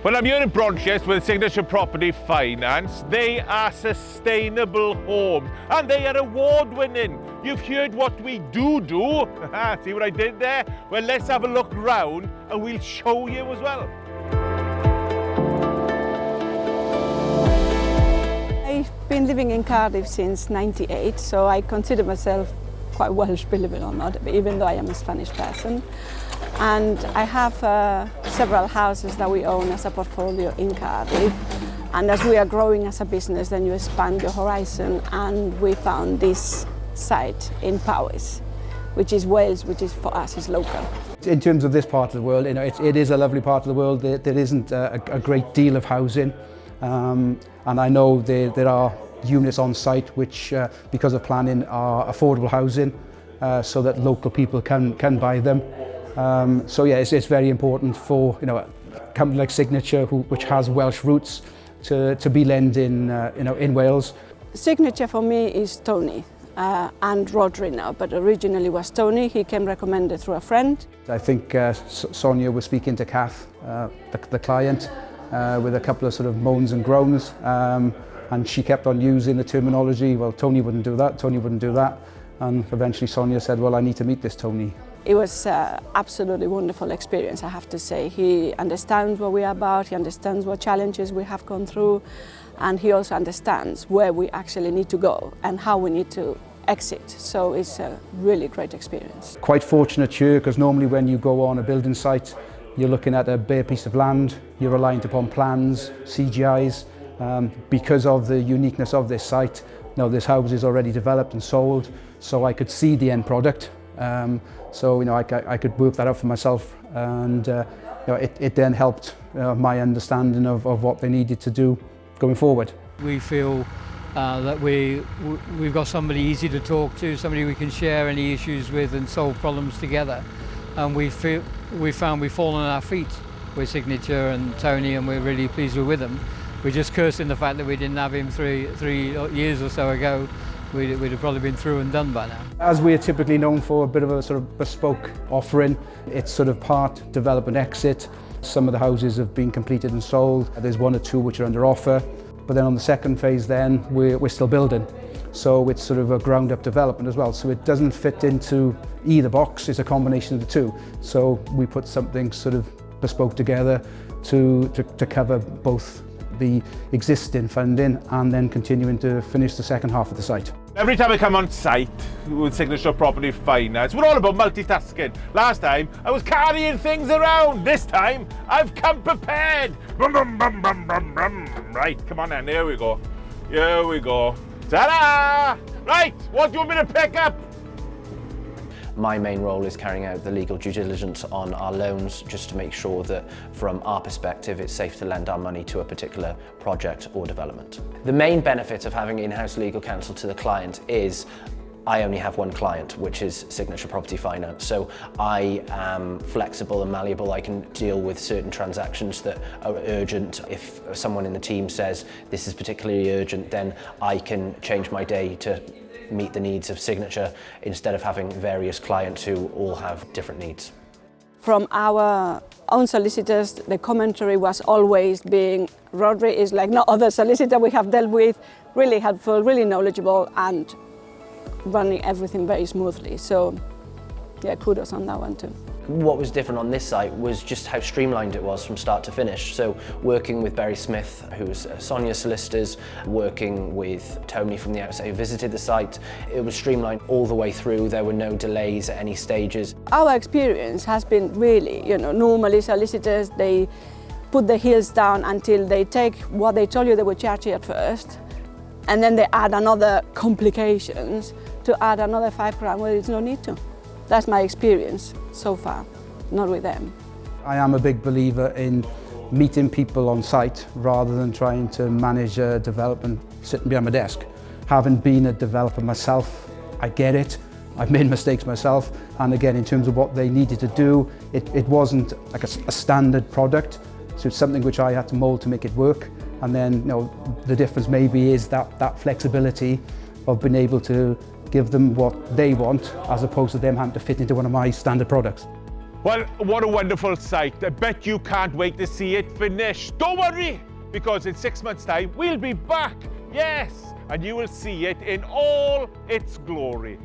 Well, I'm here in Bronllys with Signature Property Finance. They are sustainable homes and they are award-winning. You've heard what we do. See what I did there? Well, let's have a look round and we'll show you as well. I've been living in Cardiff since '98, so I consider myself quite Welsh, believe it or not, even though I am a Spanish person. And I have several houses that we own as a portfolio in Cardiff. And as we are growing as a business, then you expand your horizon. And we found this site in Powys, which is Wales, which is for us is local. In terms of this part of the world, it is a lovely part of the world. There isn't a great deal of housing. And I know there are units on site which, because of planning, are affordable housing, so that local people can buy them. So yeah, it's very important for a company like Signature, which has Welsh roots, to be lending in Wales. Signature for me is Tony and Rodri now, but originally was Tony. He came recommended through a friend. I think Sonia was speaking to Kath, the client, with a couple of sort of moans and groans, and she kept on using the terminology, well, Tony wouldn't do that, Tony wouldn't do that, and eventually Sonia said, well, I need to meet this Tony. It was an absolutely wonderful experience, I have to say. He understands what we are about, he understands what challenges we have gone through, and he also understands where we actually need to go and how we need to exit. So it's a really great experience. Quite fortunate here, because normally when you go on a building site, you're looking at a bare piece of land, you're reliant upon plans, CGIs. Because of the uniqueness of this site, this house is already developed and sold, so I could see the end product. So I could work that out for myself, and it then helped my understanding of what they needed to do going forward. We feel that we've got somebody easy to talk to, somebody we can share any issues with and solve problems together. And we found we've fallen on our feet with Signature and Tony, and we're really pleased we're with them. We're just cursing the fact that we didn't have him three years or so ago. We'd have probably been through and done by now. As we're typically known for a bit of a sort of bespoke offering, it's sort of part development exit. Some of the houses have been completed and sold. There's one or two which are under offer. But then on the second phase then, we're still building. So it's sort of a ground up development as well. So it doesn't fit into either box, it's a combination of the two. So we put something sort of bespoke together to cover both the existing funding and then continuing to finish the second half of the site. Every time I come on site with Signature Property Finance, we're all about multitasking. Last time I was carrying things around. This time I've come prepared. Brum, brum, brum, brum, brum, brum. Right, come on then, here we go. Here we go. Ta-da! Right, what do you want me to pick up? My main role is carrying out the legal due diligence on our loans, just to make sure that from our perspective it's safe to lend our money to a particular project or development. The main benefit of having in-house legal counsel to the client is I only have one client, which is Signature Property Finance. So I am flexible and malleable. I can deal with certain transactions that are urgent. If someone in the team says this is particularly urgent, then I can change my day to meet the needs of Signature instead of having various clients who all have different needs. From our own solicitors, the commentary was always being, Rodri is like no other solicitor we have dealt with, really helpful, really knowledgeable, and running everything very smoothly. So yeah, kudos on that one too. What was different on this site was just how streamlined it was from start to finish. So working with Barry Smith, who's Sonia's solicitors, working with Tony from the outside who visited the site, it was streamlined all the way through. There were no delays at any stages. Our experience has been really, normally solicitors, they put their heels down until they take what they told you they would charge you at first, and then they add another complications to add another £5 where there's no need to. That's my experience so far, not with them. I am a big believer in meeting people on site rather than trying to manage a development sitting behind my desk. Having been a developer myself, I get it. I've made mistakes myself, and again, in terms of what they needed to do, it wasn't like a standard product, so it's something which I had to mould to make it work. And then, the difference maybe is that flexibility of being able to give them what they want, as opposed to them having to fit into one of my standard products. Well, what a wonderful sight. I bet you can't wait to see it finish. Don't worry, because in 6 months' time, we'll be back. Yes, and you will see it in all its glory.